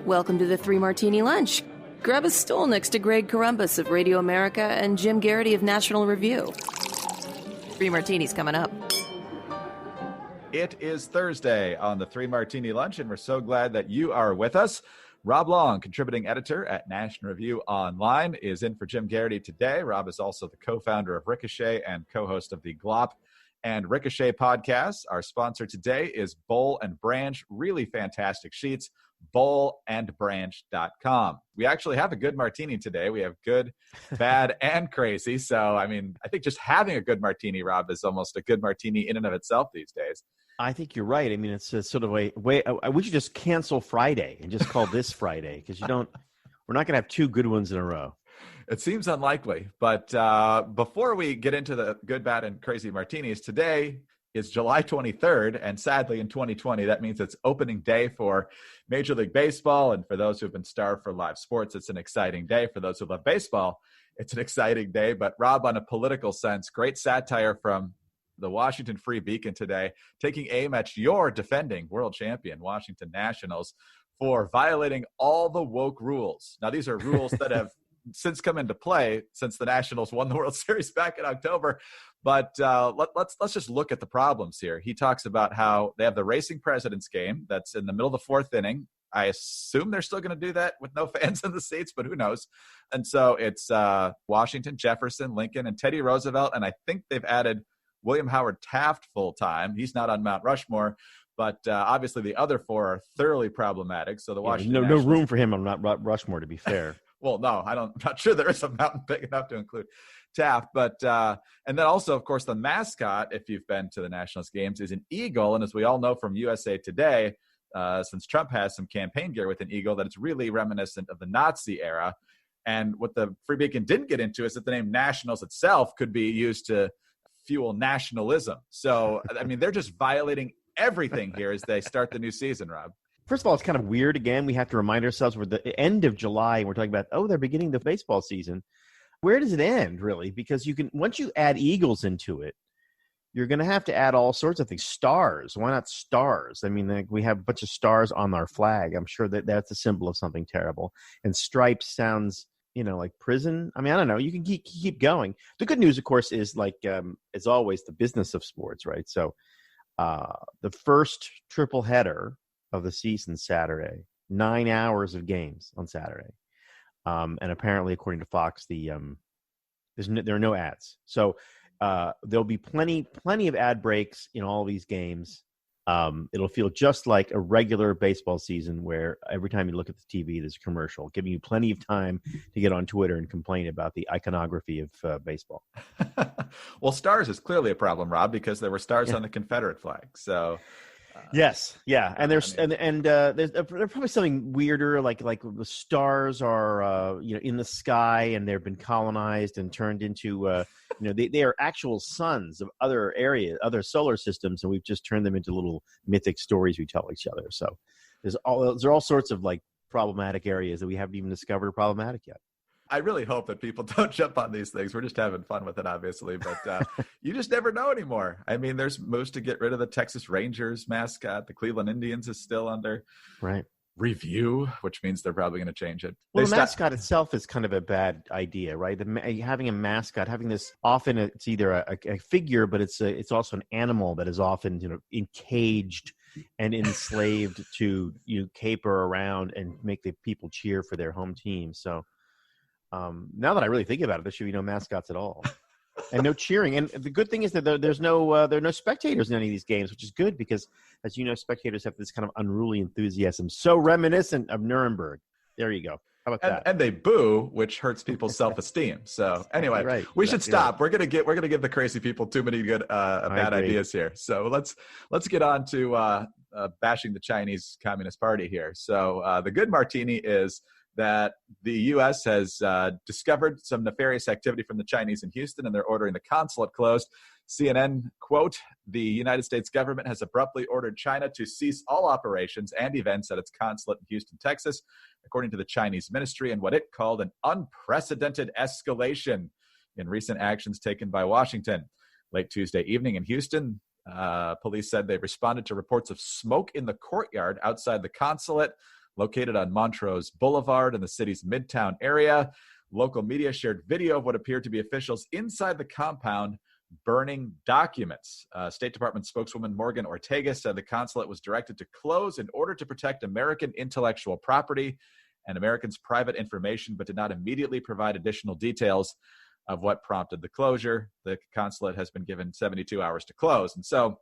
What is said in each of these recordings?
Welcome to the Three Martini Lunch. Grab a stool next to Greg Columbus of Radio America and Jim Garrity of National Review. Three Martinis coming up. It is Thursday on the Three Martini Lunch, and we're so glad that you are with us. Rob Long, contributing editor at National Review Online, is in for Jim Garrity today. Rob is also the co-founder of Ricochet and co-host of the Glop and Ricochet podcasts. Our sponsor today is Boll and Branch, really fantastic sheets, bollandbranch.com. We actually have a good martini today. We have good, bad, and crazy. So, I think just having a good martini, Rob, is almost a good martini in and of itself these days. I think you're right. It's a sort of a way. We should just cancel Friday and just call this Friday because we're not going to have two good ones in a row. It seems unlikely. But before we get into the good, bad, and crazy martinis, today is July 23rd. And sadly, in 2020, that means it's opening day for Major League Baseball. And for those who've been starved for live sports, it's an exciting day. For those who love baseball, it's an exciting day. But Rob, on a political sense, great satire from the Washington Free Beacon today, taking aim at your defending world champion, Washington Nationals, for violating all the woke rules. Now, these are rules that have since come into play since the Nationals won the World Series back in October. But let's just look at the problems here. He talks about how they have the Racing Presidents game that's in the middle of the fourth inning. I assume they're still going to do that with no fans in the seats, but who knows? And so it's Washington, Jefferson, Lincoln, and Teddy Roosevelt. And I think they've added William Howard Taft full-time. He's not on Mount Rushmore, but obviously the other four are thoroughly problematic. So the Washington no room for him on Mount Rushmore, to be fair. Well, no, I'm not sure there is a mountain big enough to include Taft. But and then also, of course, the mascot, if you've been to the Nationals games, is an eagle. And as we all know from USA Today, since Trump has some campaign gear with an eagle, that it's really reminiscent of the Nazi era. And what the Free Beacon didn't get into is that the name Nationals itself could be used to fuel nationalism. So, they're just violating everything here as they start the new season, Rob. First of all, it's kind of weird. Again, we have to remind ourselves we're the end of July and we're talking about, they're beginning the baseball season. Where does it end, really? Because once you add eagles into it, you're going to have to add all sorts of things. Stars. Why not stars? We have a bunch of stars on our flag. I'm sure that's a symbol of something terrible. And stripes sounds, like prison. I don't know. You can keep going. The good news, of course, is as always, the business of sports, right? So the first triple header of the season Saturday, 9 hours of games on Saturday. And apparently, according to Fox, there are no ads. So there'll be plenty of ad breaks in all these games. It'll feel just like a regular baseball season where every time you look at the TV, there's a commercial, giving you plenty of time to get on Twitter and complain about the iconography of baseball. Well, stars is clearly a problem, Rob, because there were stars on the Confederate flag. So yes, yeah, and there's there's probably something weirder, like the stars are in the sky and they've been colonized and turned into they are actual suns of other areas, other solar systems, and we've just turned them into little mythic stories we tell each other. So there are all sorts of problematic areas that we haven't even discovered problematic yet. I really hope that people don't jump on these things. We're just having fun with it, obviously, but you just never know anymore. There's moves to get rid of the Texas Rangers mascot. The Cleveland Indians is still under review, which means they're probably going to change it. Well, the mascot itself is kind of a bad idea, right? Having a mascot, having this, often it's either a figure, but it's also an animal that is often encaged and enslaved to caper around and make the people cheer for their home team. So now that I really think about it, there should be no mascots at all. And no cheering. And the good thing is that there are no spectators in any of these games, which is good because, as you know, spectators have this kind of unruly enthusiasm, so reminiscent of Nuremberg. There you go. How about that? And they boo, which hurts people's self-esteem. So anyway, we should stop. We're gonna give the crazy people too many good bad ideas here. So let's get on to bashing the Chinese Communist Party here. So the good martini is that the U.S. has discovered some nefarious activity from the Chinese in Houston, and they're ordering the consulate closed. CNN, quote, "The United States government has abruptly ordered China to cease all operations and events at its consulate in Houston, Texas, according to the Chinese ministry, and what it called an unprecedented escalation in recent actions taken by Washington." Late Tuesday evening in Houston, police said they responded to reports of smoke in the courtyard outside the consulate. located on Montrose Boulevard in the city's Midtown area. Local media shared video of what appeared to be officials inside the compound burning documents. State Department spokeswoman Morgan Ortega said the consulate was directed to close in order to protect American intellectual property and Americans' private information, but did not immediately provide additional details of what prompted the closure. The consulate has been given 72 hours to close. And so,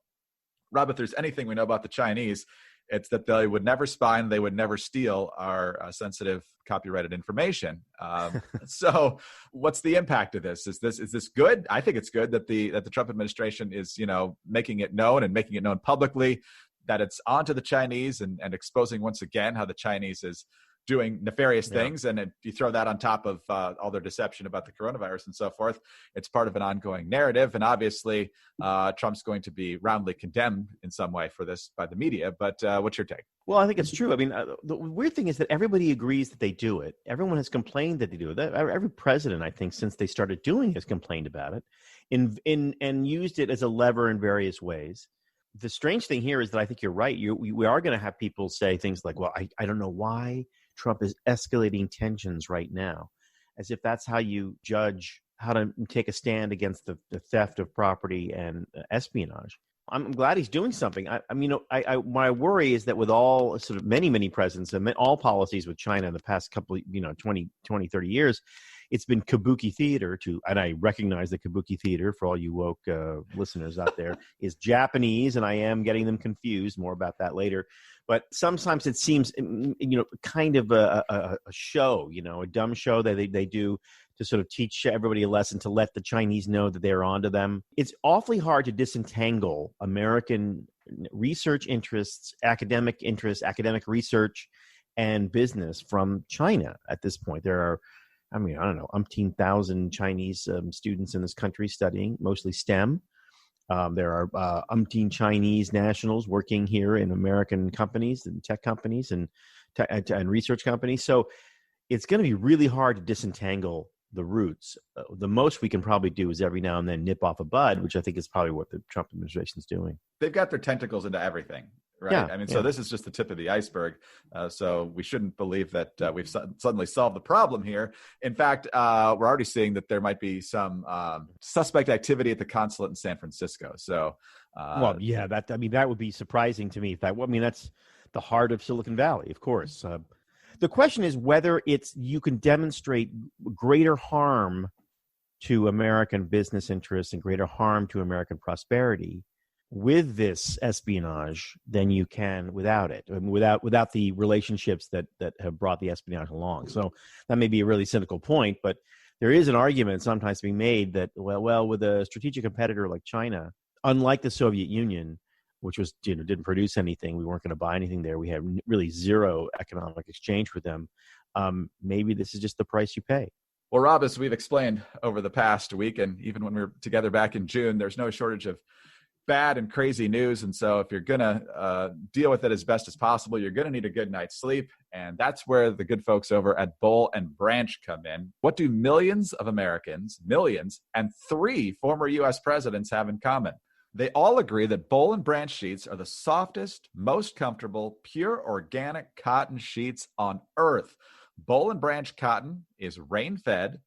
Rob, if there's anything we know about the Chinese, it's that they would never spy and they would never steal our sensitive copyrighted information. So what's the impact of this? Is this good? I think it's good that the Trump administration is, making it known and making it known publicly that it's onto the Chinese and exposing once again how the Chinese is doing nefarious things. And if you throw that on top of all their deception about the coronavirus and so forth, it's part of an ongoing narrative. And obviously, Trump's going to be roundly condemned in some way for this by the media. But what's your take? Well, I think it's true. I mean, the weird thing is that everybody agrees that they do it. Everyone has complained that they do it. Every president, I think, since they started doing it, has complained about it and used it as a lever in various ways. The strange thing here is that I think you're right. We are going to have people say things like, well, I don't know why Trump is escalating tensions right now, as if that's how you judge how to take a stand against the theft of property and espionage. I'm glad he's doing something. My worry is that with all sort of many presidents and all policies with China in the past couple, 20, 30 years, it's been kabuki theater and I recognize the kabuki theater for all you woke listeners out there is Japanese, and I am getting them confused. More about that later. But sometimes it seems, kind of a show, a dumb show that they do to sort of teach everybody a lesson, to let the Chinese know that they're onto them. It's awfully hard to disentangle American research interests, academic research, and business from China at this point. There are, umpteen thousand Chinese students in this country studying, mostly STEM. There are umpteen Chinese nationals working here in American companies and tech companies and research companies. So it's going to be really hard to disentangle the roots. The most we can probably do is every now and then nip off a bud, which I think is probably what the Trump administration is doing. They've got their tentacles into everything, right? Yeah, So this is just the tip of the iceberg. So we shouldn't believe that we've suddenly solved the problem here. In fact, we're already seeing that there might be some suspect activity at the consulate in San Francisco. So, that would be surprising to me. That's the heart of Silicon Valley, of course. The question is whether you can demonstrate greater harm to American business interests and greater harm to American prosperity with this espionage than you can without it, without the relationships that have brought the espionage along. So that may be a really cynical point, but there is an argument sometimes being made that, well, with a strategic competitor like China, unlike the Soviet Union, which was, didn't produce anything. We weren't going to buy anything there. We had really zero economic exchange with them. Maybe this is just the price you pay. Well, Rob, as we've explained over the past week, and even when we were together back in June, there's no shortage of bad and crazy news. And so if you're going to deal with it as best as possible, you're going to need a good night's sleep. And that's where the good folks over at Boll and Branch come in. What do millions of Americans, and 3 former U.S. presidents have in common? They all agree that Boll and Branch sheets are the softest, most comfortable, pure organic cotton sheets on earth. Boll and Branch cotton is rain-fed,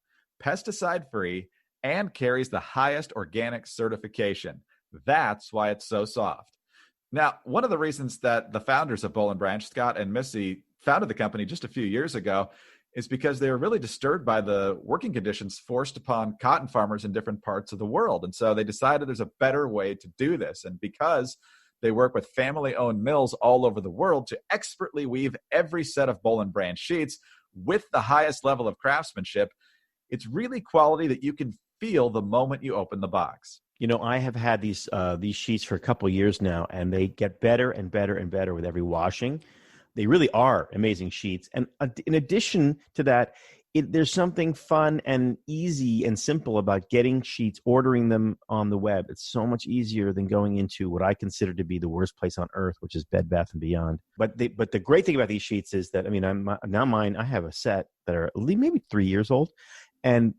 pesticide-free, and carries the highest organic certification. That's why it's so soft. Now, one of the reasons that the founders of Boll and Branch, Scott and Missy, founded the company just a few years ago is because they were really disturbed by the working conditions forced upon cotton farmers in different parts of the world. And so they decided there's a better way to do this. And because they work with family-owned mills all over the world to expertly weave every set of Boll and Branch sheets with the highest level of craftsmanship, it's really quality that you can feel the moment you open the box. I have had these sheets for a couple of years now, and they get better and better and better with every washing. They really are amazing sheets. And in addition to that, there's something fun and easy and simple about getting sheets, ordering them on the web. It's so much easier than going into what I consider to be the worst place on earth, which is Bed Bath & Beyond. But the great thing about these sheets is that, I have a set that are maybe 3 years old, And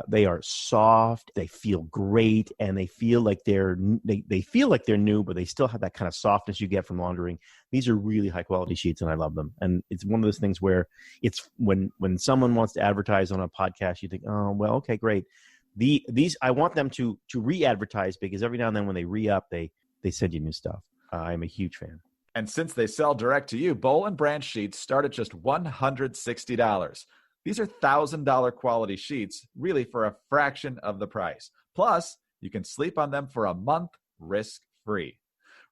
they are soft. They feel great, and they feel like they feel like they're new, but they still have that kind of softness you get from laundering. These are really high quality sheets, and I love them. And it's one of those things where it's when someone wants to advertise on a podcast, you think, oh well, okay, great. These I want them to re-advertise, because every now and then when they re-up, they send you new stuff. I'm a huge fan. And since they sell direct to you, Boll and Branch sheets start at just $160. These are $1,000 quality sheets, really for a fraction of the price. Plus, you can sleep on them for a month risk-free.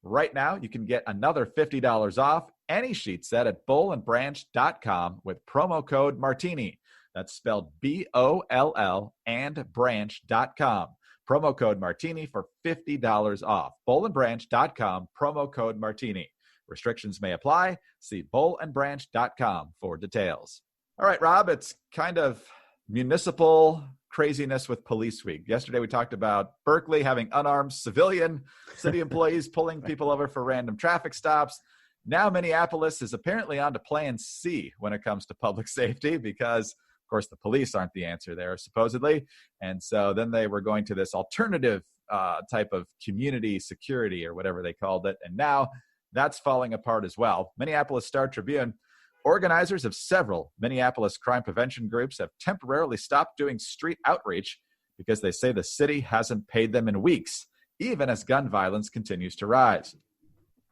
Right now, you can get another $50 off any sheet set at bollandbranch.com with promo code Martini. That's spelled BOLL and branch.com. Promo code Martini for $50 off. bollandbranch.com, promo code Martini. Restrictions may apply. See bollandbranch.com for details. All right, Rob, it's kind of municipal craziness with Police Week. Yesterday, we talked about Berkeley having unarmed civilian city employees pulling people over for random traffic stops. Now, Minneapolis is apparently on to plan C when it comes to public safety, because, of course, the police aren't the answer there, supposedly. And so then they were going to this alternative type of community security, or whatever they called it. And now that's falling apart as well. Minneapolis Star-Tribune: organizers of several Minneapolis crime prevention groups have temporarily stopped doing street outreach because they say the city hasn't paid them in weeks, even as gun violence continues to rise.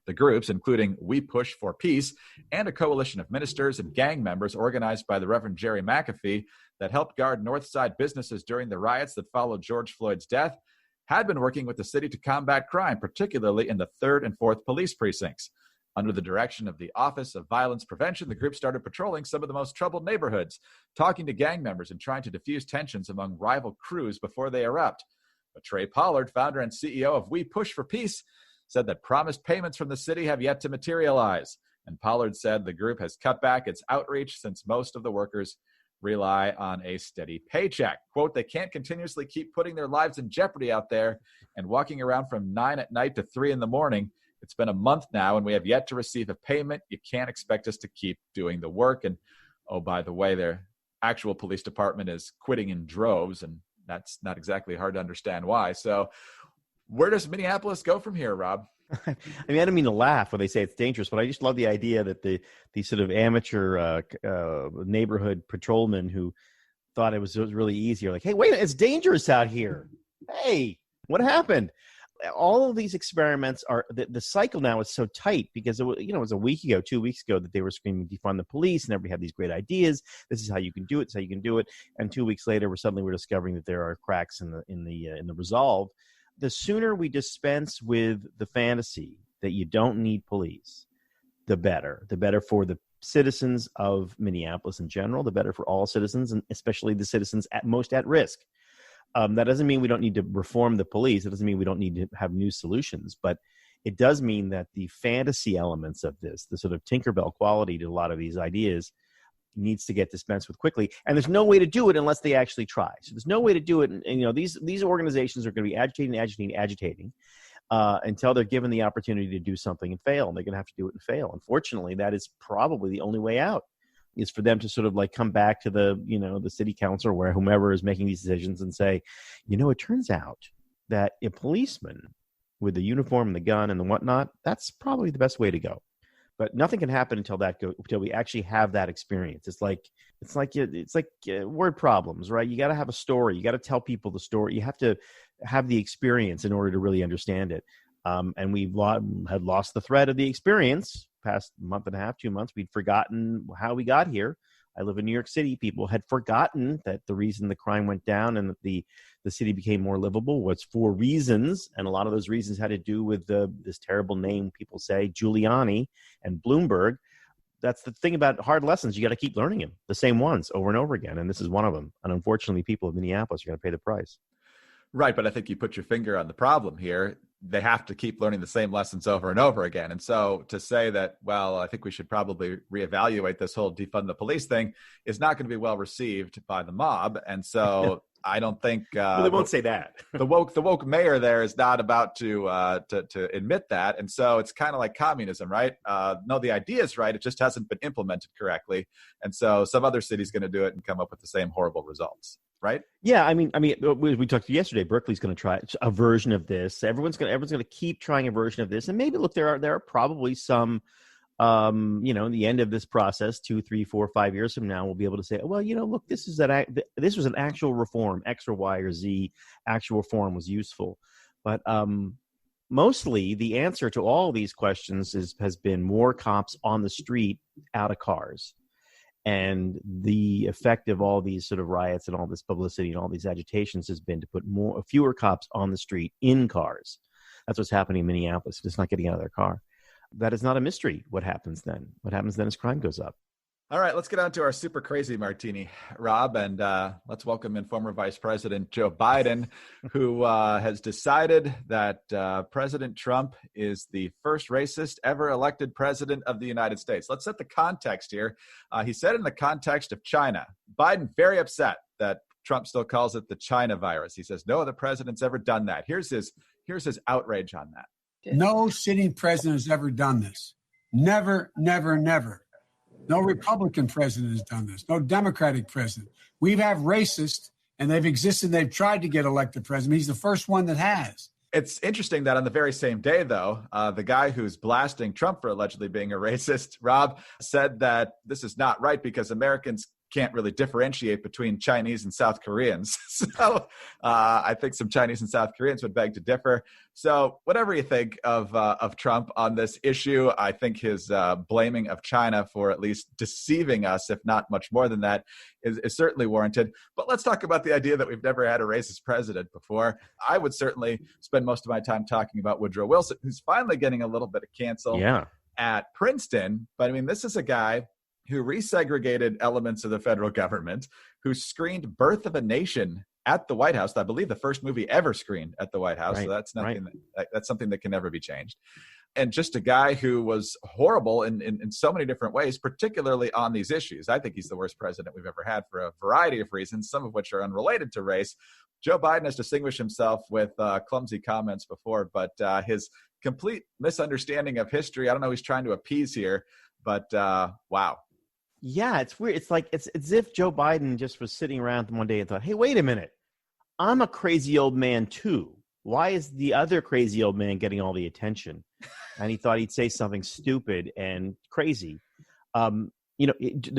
The groups, including We Push for Peace and a coalition of ministers and gang members organized by the Reverend Jerry McAfee that helped guard Northside businesses during the riots that followed George Floyd's death, had been working with the city to combat crime, particularly in the 3rd and 4th police precincts. Under the direction of the Office of Violence Prevention, the group started patrolling some of the most troubled neighborhoods, talking to gang members and trying to diffuse tensions among rival crews before they erupt. But Trey Pollard, founder and CEO of We Push for Peace, said that promised payments from the city have yet to materialize. And Pollard said the group has cut back its outreach since most of the workers rely on a steady paycheck. Quote, they can't continuously keep putting their lives in jeopardy out there and walking around from 9 at night to 3 in the morning. It's been a month now, and we have yet to receive a payment. You can't expect us to keep doing the work. And, oh, by the way, their actual police department is quitting in droves, and that's not exactly hard to understand why. So where does Minneapolis go from here, Rob? I mean, I don't mean to laugh when they say it's dangerous, but I just love the idea that the sort of amateur neighborhood patrolmen who thought it was really easy are like, hey, wait, it's dangerous out here. Hey, what happened? All of these experiments are the cycle now is so tight because it was a week ago, 2 weeks ago that they were screaming defund the police and everybody had these great ideas. This is how you can do it. This is how you can do it. And 2 weeks later, we're discovering that there are cracks in the resolve. The sooner we dispense with the fantasy that you don't need police, the better. The better for the citizens of Minneapolis in general. The better for all citizens, and especially the citizens most at risk. That doesn't mean we don't need to reform the police. It doesn't mean we don't need to have new solutions. But it does mean that the fantasy elements of this, the sort of Tinkerbell quality to a lot of these ideas, needs to get dispensed with quickly. And there's no way to do it unless they actually try. So there's no way to do it. And these organizations are going to be agitating until they're given the opportunity to do something and fail. And they're going to have to do it and fail. Unfortunately, that is probably the only way out, is for them to sort of like come back to the city council or whomever is making these decisions and say, it turns out that a policeman with the uniform and the gun and the whatnot, that's probably the best way to go. But nothing can happen until we actually have that experience. It's like word problems, right? You got to have a story. You got to tell people the story. You have to have the experience in order to really understand it. And we had lost the thread of the experience. Past month and a half, 2 months, we'd forgotten how we got here. I live in New York City. People had forgotten that the reason the crime went down and that the city became more livable was for reasons, and a lot of those reasons had to do with this terrible name people say, Giuliani and Bloomberg. That's the thing about hard lessons. You got to keep learning them, the same ones over and over again, and this is one of them. And unfortunately, people of Minneapolis are going to pay the price. Right, but I think you put your finger on the problem here. They have to keep learning the same lessons over and over again. And so to say that, well, I think we should probably reevaluate this whole defund the police thing is not going to be well received by the mob. And so I don't think well, they won't say that. the woke mayor there is not about to admit that. And so it's kind of like communism, right? No, the idea is right. It just hasn't been implemented correctly. And so some other city's going to do it and come up with the same horrible results. right? Yeah, I mean, we talked yesterday. Berkeley's going to try a version of this. Everyone's going to keep trying a version of this, and maybe look, there are probably some, in the end of this process, 2, 3, 4, 5 years from now, we'll be able to say, well, look, this was an actual reform, X or Y or Z. Actual reform was useful, but mostly the answer to all these questions has been more cops on the street, out of cars. And the effect of all these sort of riots and all this publicity and all these agitations has been to put fewer cops on the street, in cars. That's what's happening in Minneapolis. Just not getting out of their car. That is not a mystery. What happens then? What happens then is crime goes up. All right, let's get on to our super crazy martini, Rob, and let's welcome in former Vice President Joe Biden, who has decided that President Trump is the first racist ever elected president of the United States. Let's set the context here. He said in the context of China, Biden very upset that Trump still calls it the China virus. He says no other president's ever done that. Here's his outrage on that. No sitting president has ever done this. Never, never, never. No Republican president has done this. No Democratic president. We have racist, and they've existed. They've tried to get elected president. He's the first one that has. It's interesting that on the very same day, though, the guy who's blasting Trump for allegedly being a racist, Rob, said that this is not right because Americans can't really differentiate between Chinese and South Koreans. So I think some Chinese and South Koreans would beg to differ. So whatever you think of Trump on this issue, I think his blaming of China for at least deceiving us, if not much more than that, is certainly warranted. But let's talk about the idea that we've never had a racist president before. I would certainly spend most of my time talking about Woodrow Wilson, who's finally getting a little bit of cancel at Princeton. But I mean, this is a guy who resegregated elements of the federal government, who screened Birth of a Nation at the White House. I believe the first movie ever screened at the White House. Right, so that's nothing that's something that can never be changed. And just a guy who was horrible in so many different ways, particularly on these issues. I think he's the worst president we've ever had for a variety of reasons, some of which are unrelated to race. Joe Biden has distinguished himself with clumsy comments before, but his complete misunderstanding of history, I don't know who he's trying to appease here, but wow. Yeah, it's weird. It's like it's as if Joe Biden just was sitting around one day and thought, hey, wait a minute. I'm a crazy old man too. Why is the other crazy old man getting all the attention? And he thought he'd say something stupid and crazy. The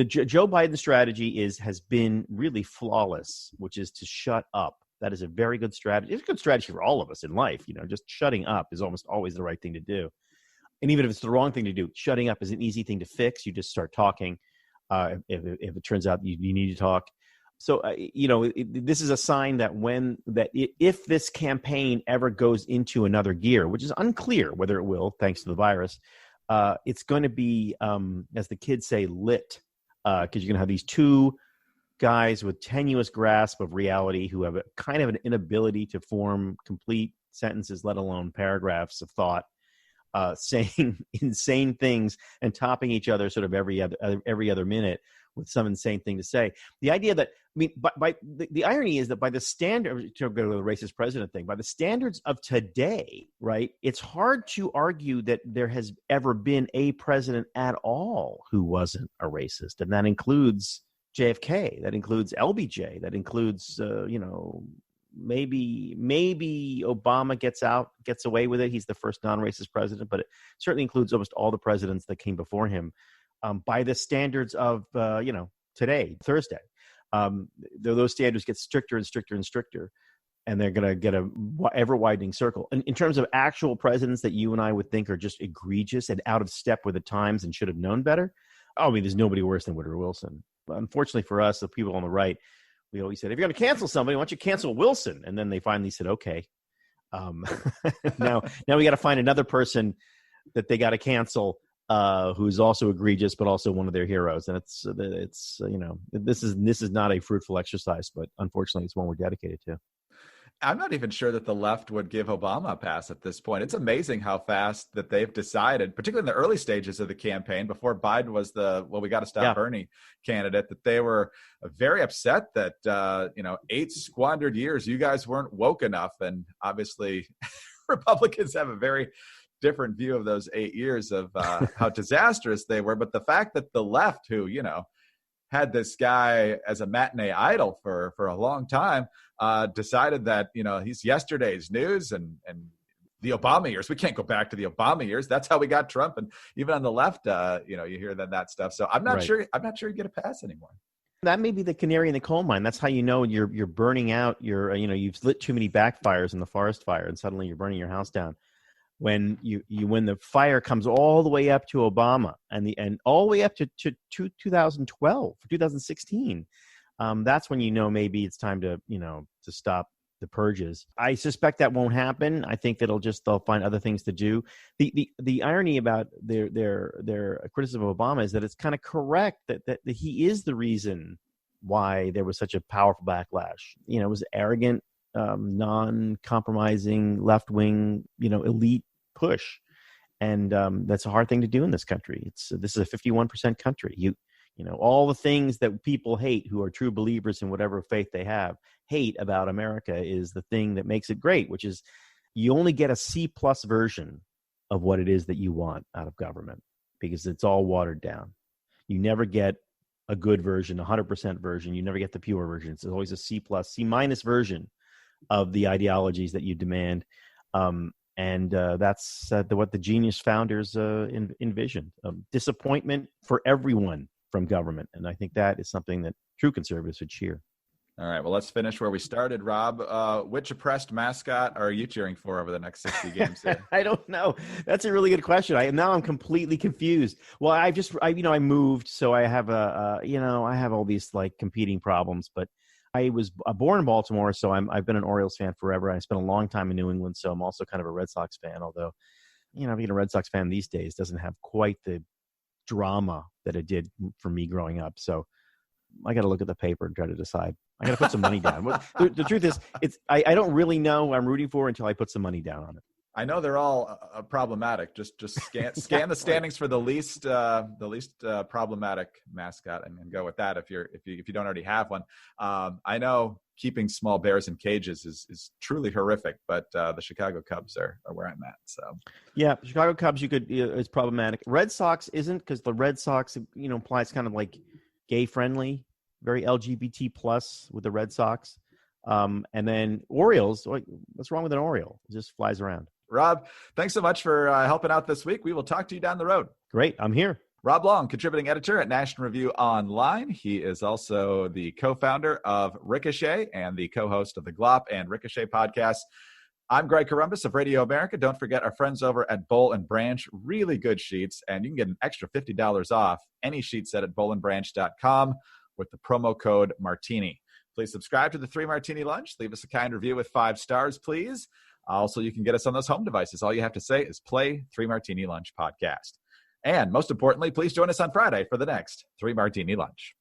Joe Biden strategy has been really flawless, which is to shut up. That is a very good strategy. It's a good strategy for all of us in life. Just shutting up is almost always the right thing to do. And even if it's the wrong thing to do, shutting up is an easy thing to fix. You just start talking. If it turns out you need to talk. So, this is a sign that if this campaign ever goes into another gear, which is unclear whether it will, thanks to the virus, it's going to be, as the kids say, lit, because you're going to have these two guys with tenuous grasp of reality who have a kind of an inability to form complete sentences, let alone paragraphs of thought. Saying insane things and topping each other sort of every other minute with some insane thing to say. The idea that, the irony is that by the standard, to go to the racist president thing, by the standards of today, right, it's hard to argue that there has ever been a president at all who wasn't a racist. And that includes JFK, that includes LBJ, that includes, maybe Obama gets away with it. He's the first non-racist president, but it certainly includes almost all the presidents that came before him. By the standards of, today, Thursday, those standards get stricter and stricter and stricter, and they're going to get a ever-widening circle. And in terms of actual presidents that you and I would think are just egregious and out of step with the times and should have known better, there's nobody worse than Woodrow Wilson. But unfortunately for us, the people on the right, we always said, if you're going to cancel somebody, why don't you cancel Wilson? And then they finally said, okay. Now we got to find another person that they got to cancel who's also egregious, but also one of their heroes. And it's this is not a fruitful exercise, but unfortunately it's one we're dedicated to. I'm not even sure that the left would give Obama a pass at this point. It's amazing how fast that they've decided, particularly in the early stages of the campaign, before Biden was we got to stop Bernie candidate, that they were very upset that, 8 squandered years, you guys weren't woke enough. And obviously Republicans have a very different view of those 8 years of how disastrous they were. But the fact that the left, who, had this guy as a matinee idol for a long time, decided that, he's yesterday's news and the Obama years. We can't go back to the Obama years. That's how we got Trump. And even on the left, you hear that stuff. So I'm not sure you get a pass anymore. That may be the canary in the coal mine. That's how you know you're burning out. You've lit too many backfires in the forest fire, and suddenly you're burning your house down. When when the fire comes all the way up to Obama and all the way up to 2012, 2016, that's when maybe it's time to stop the purges. I suspect that won't happen. I think they'll find other things to do. The irony about their criticism of Obama is that it's kind of correct that he is the reason why there was such a powerful backlash. It was arrogant, non-compromising, left-wing, elite push, and that's a hard thing to do in this country. This is a 51% country. All the things that people hate who are true believers in whatever faith they have hate about America is the thing that makes it great, which is you only get a C+ version of what it is that you want out of government because it's all watered down. You never get a good version, 100% version. You never get the pure version. It's always a C+, C- version of the ideologies that you demand. And that's what the genius founders envisioned. Disappointment for everyone from government. And I think that is something that true conservatives would cheer. All right. Well, let's finish where we started, Rob. Which oppressed mascot are you cheering for over the next 60 games here? I don't know. That's a really good question. I'm completely confused. Well, I moved, so I have I have all these like competing problems, but I was born in Baltimore, so I've been an Orioles fan forever. I spent a long time in New England, so I'm also kind of a Red Sox fan, although, being a Red Sox fan these days doesn't have quite the drama that it did for me growing up. So I got to look at the paper and try to decide. I got to put some money down. The truth is, I don't really know who I'm rooting for until I put some money down on it. I know they're all problematic. Just scan the standings for the least problematic mascot and go with that if you don't already have one. I know keeping small bears in cages is truly horrific, but the Chicago Cubs are where I'm at. So yeah, Chicago Cubs it's problematic. Red Sox isn't, because the Red Sox implies kind of like gay friendly, very LGBT plus with the Red Sox. And then Orioles, what's wrong with an Oriole? It just flies around. Rob, thanks so much for helping out this week. We will talk to you down the road. Great. I'm here. Rob Long, contributing editor at National Review Online. He is also the co-founder of Ricochet and the co-host of the Glop and Ricochet podcasts. I'm Greg Corumbus of Radio America. Don't forget our friends over at Boll & Branch. Really good sheets, and you can get an extra $50 off any sheet set at bollandbranch.com with the promo code Martini. Please subscribe to the 3 Martini Lunch. Leave us a kind review with 5 stars, please. Also, you can get us on those home devices. All you have to say is play 3 Martini Lunch podcast. And most importantly, please join us on Friday for the next 3 Martini Lunch.